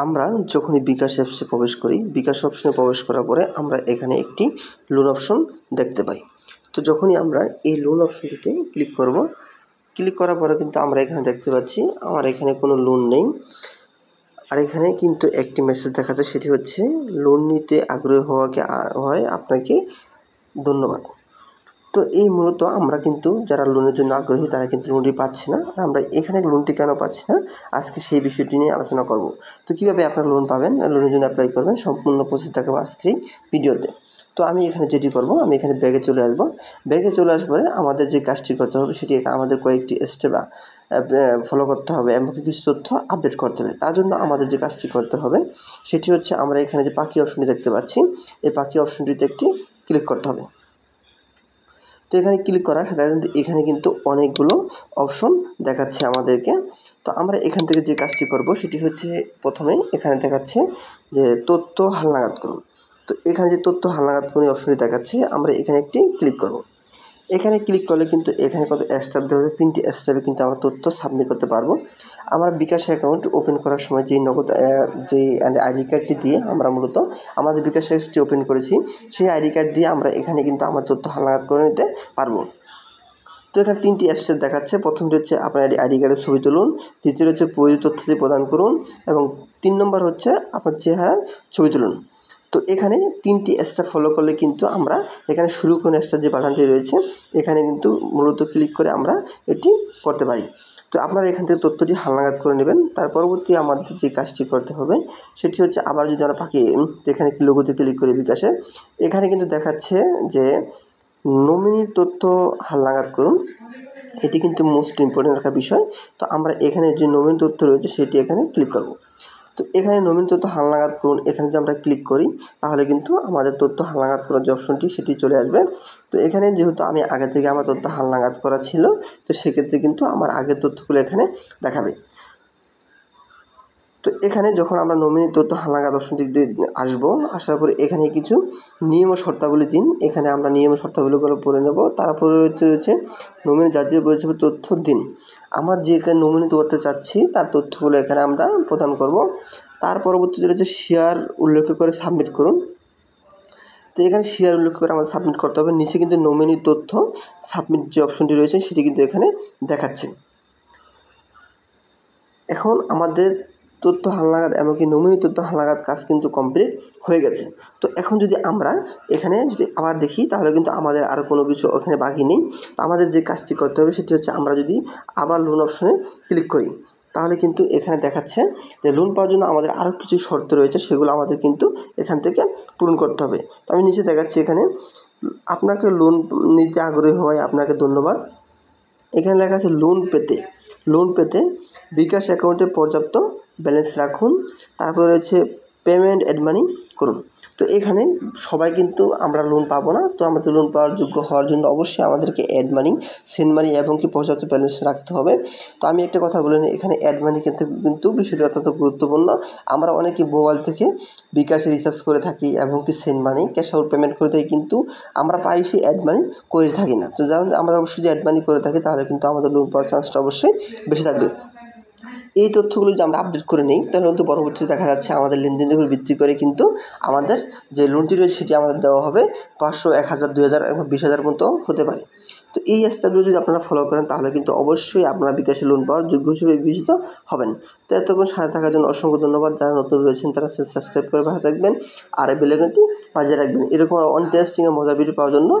আমরা যখনই বিকাশ অ্যাপসে প্রবেশ করি, বিকাশ অপশনে প্রবেশ করার পরে আমরা এখানে একটি লোন অপশন দেখতে পাই। তো যখনই আমরা এই লোন অপশনটিতে ক্লিক করব, ক্লিক করার পরে কিন্তু আমরা এখানে দেখতে পাচ্ছি আমার এখানে কোনো লোন নেই। আর এখানে কিন্তু একটি মেসেজ দেখাচ্ছে, সেটি হচ্ছে লোন নিতে আগ্রহী হয় আপনাকে ধন্যবাদ। তো এই মূলত আমরা কিন্তু যারা লোনের জন্য আগ্রহী তারা কিন্তু লোনটি পাচ্ছি না। আমরা এখানে লোনটি কেন পাচ্ছি না, আজকে সেই বিষয়টি নিয়ে আলোচনা করব। তো কীভাবে আপনারা লোন পাবেন, লোনের জন্য অ্যাপ্লাই করবেন, সম্পূর্ণ প্রসেস দেখাবো আজকের এই ভিডিওতে। তো আমি এখানে যেটি করব, আমি এখানে ব্যাগে চলে আসবো। ব্যাগে চলে আসার পরে আমাদের যে কাজটি করতে হবে সেটি আমাদের কয়েকটি স্টেপ ফলো করতে হবে এবং কিছু তথ্য আপডেট করতে হবে। তার জন্য আমাদের যে কাজটি করতে হবে সেটি হচ্ছে আমরা এখানে যে পাখি অপশনটি দেখতে পাচ্ছি, এই পাখি অপশনটিতে একটি ক্লিক করতে হবে। তো এখানে ক্লিক করার সাথে সাথে এখানে কিন্তু অনেকগুলো অপশন দেখাচ্ছে আমাদেরকে। তো আমরা এখান থেকে যে কাজটি করব সেটি হচ্ছে, প্রথমে এখানে দেখাচ্ছে যে তথ্য হালনাগাদ করুন। তো এখানে যে তথ্য হালনাগাদ করুন অপশনটি দেখাচ্ছে, আমরা এখানে একটি ক্লিক করব। এখানে ক্লিক করলে কিন্তু এখানে কত স্টেপ দেওয়া হয়েছে, 3টি স্টেপে কিন্তু আমরা তথ্য সাবমিট করতে পারবো। আমার বিকাশ অ্যাকাউন্ট ওপেন করার সময় যেই নগদ যেই আইডি কার্ডটি দিয়ে আমরা মূলত আমাদের বিকাশ অ্যাকাউন্টটি ওপেন করেছি, সেই আইডি কার্ড দিয়ে আমরা এখানে কিন্তু আমার তথ্য হালনাগাদ করে নিতে পারবো। তো এখানে 3টি স্টেপ দেখাচ্ছে। প্রথমটি হচ্ছে আপনার আইডি কার্ডের ছবি তুলুন, দ্বিতীয় হচ্ছে প্রয়োজিত তথ্যটি প্রদান করুন এবং 3 নম্বর হচ্ছে আপনার চেহারার ছবি তুলুন। তো এখানে 3টি স্টেপ ফলো করলে কিন্তু আমরা এখানে শুরু করে স্টার যে বাটনটি রয়েছে এখানে কিন্তু মূলত ক্লিক করে আমরা এটি করতে পারি। তো আপনারা এখান থেকে তথ্যটি হালনাগাদ করে নেবেন। তার পরবর্তী আমাদের যে কাজটি করতে হবে সেটি হচ্ছে, আবার যদি আমরা পাখি এখানে লোগোতে ক্লিক করি বিকাশে, এখানে কিন্তু দেখাচ্ছে যে নমিনির তথ্য হালনাগাদ করুন। এটি কিন্তু মোস্ট ইম্পর্টেন্ট একটা বিষয়। তো আমরা এখানে যে নমিনি তথ্য রয়েছে সেটি এখানে ক্লিক করব। তো এখানে নমিনি তথ্য হালনাগাদ করুন, এখানে যদি আমরা ক্লিক করি তাহলে কিন্তু আমাদের তথ্য হালনাগাদ করার যে অপশনটি সেটি চলে আসবে। তো এখানে যেহেতু আমি আগে থেকে আমার তথ্য হালনাগাদ করা ছিল, তো সেক্ষেত্রে কিন্তু আমার আগের তথ্যগুলো এখানে দেখাবে। তো এখানে যখন আমরা নমিনি তথ্য হালনাগাদ অপশনটি আসার পরে এখানে কিছু নিয়ম ও শর্তাবলী দিন। এখানে আমরা নিয়ম ও শর্তাবলীগুলো পড়ে নেব। তারপরে রয়েছে নমিনি যাচিত পরিচয় তথ্য দিন। আমরা যেখানে নমিনি করতে চাচ্ছি তার তথ্যগুলো এখানে আমরা প্রদান করব। তার পরবর্তীতে রয়েছে শেয়ার উল্লেখ করে সাবমিট করুন। তো এখানে শেয়ার উল্লেখ করে আমাদের সাবমিট করতে হবে। নিচে কিন্তু নমিনি তথ্য সাবমিট যে অপশনটি রয়েছে সেটি কিন্তু এখানে দেখাচ্ছে। এখন আমাদের তথ্য হালনাগাদ এমনকি নমিনি তথ্য হালনাগাদ কাজ কিন্তু কমপ্লিট হয়ে গেছে। তো এখন যদি আমরা এখানে যদি আবার দেখি তাহলে কিন্তু আমাদের আর কোনো কিছু ওখানে বাকি নেই। তো আমাদের যে কাজটি করতে হবে সেটি হচ্ছে, আমরা যদি আবার লোন অপশনে ক্লিক করি তাহলে কিন্তু এখানে দেখাচ্ছে যে লোন পাওয়ার জন্য আমাদের আরও কিছু শর্ত রয়েছে, সেগুলো আমাদের কিন্তু এখান থেকে পূরণ করতে হবে। তো আমি নিচে দেখাচ্ছি, এখানে আপনাকে লোন নিতে আগ্রহী হওয়ায় আপনাকে ধন্যবাদ। এখানে লেখা আছে লোন পেতে বিকাশ অ্যাকাউন্টে পর্যাপ্ত ব্যালেন্স রাখুন। তারপরে রয়েছে পেমেন্ট অ্যাড মানি করুন। তো এখানে সবাই কিন্তু আমরা লোন পাবো না। তো আমাদের লোন পাওয়ার যোগ্য হওয়ার জন্য অবশ্যই আমাদেরকে অ্যাড মানি, সেন্ড মানি এবং কি পর্যাপ্ত ব্যালেন্স রাখতে হবে। তো আমি একটা কথা বলে নিই, এখানে অ্যাড মানি কিন্তু বিষয়টি অত্যন্ত গুরুত্বপূর্ণ। আমরা অনেকে মোবাইল থেকে বিকাশে রিচার্জ করে থাকি এবং কি send money cash out payment করে থাকি, কিন্তু আমরা প্রায়শই অ্যাড মানি করে থাকি না। তো যেমন আমরা অবশ্যই যদি অ্যাড মানি করে থাকি তাহলে কিন্তু আমাদের লোন পাওয়ার চান্সটা অবশ্যই বেশি থাকবে। এই তথ্যগুলো যদি আমরা আপডেট করে নিই তাহলে কিন্তু পরবর্তীতে দেখা যাচ্ছে আমাদের লেনদেনের উপর ভিত্তি করে কিন্তু আমাদের যে লোনটি রয়েছে সেটি আমাদের দেওয়া হবে 500, 1000, 2000 এবং 20,000 পর্যন্ত হতে পারে। তো এই স্টেপগুলো যদি আপনারা ফলো করেন তাহলে কিন্তু অবশ্যই আপনারা বিকাশে লোন পাওয়ার যোগ্য হিসেবে বিবেচিত হবেন। তো এতক্ষণ সাথে থাকার জন্য অসংখ্য ধন্যবাদ। যারা নতুন রয়েছেন তারা সাবস্ক্রাইব করে ভালো থাকবেন আর বেল আইকনটি বাজিয়ে রাখবেন। এরকম ইন্টারেস্টিং ও মজার ভিডিও পাওয়ার জন্য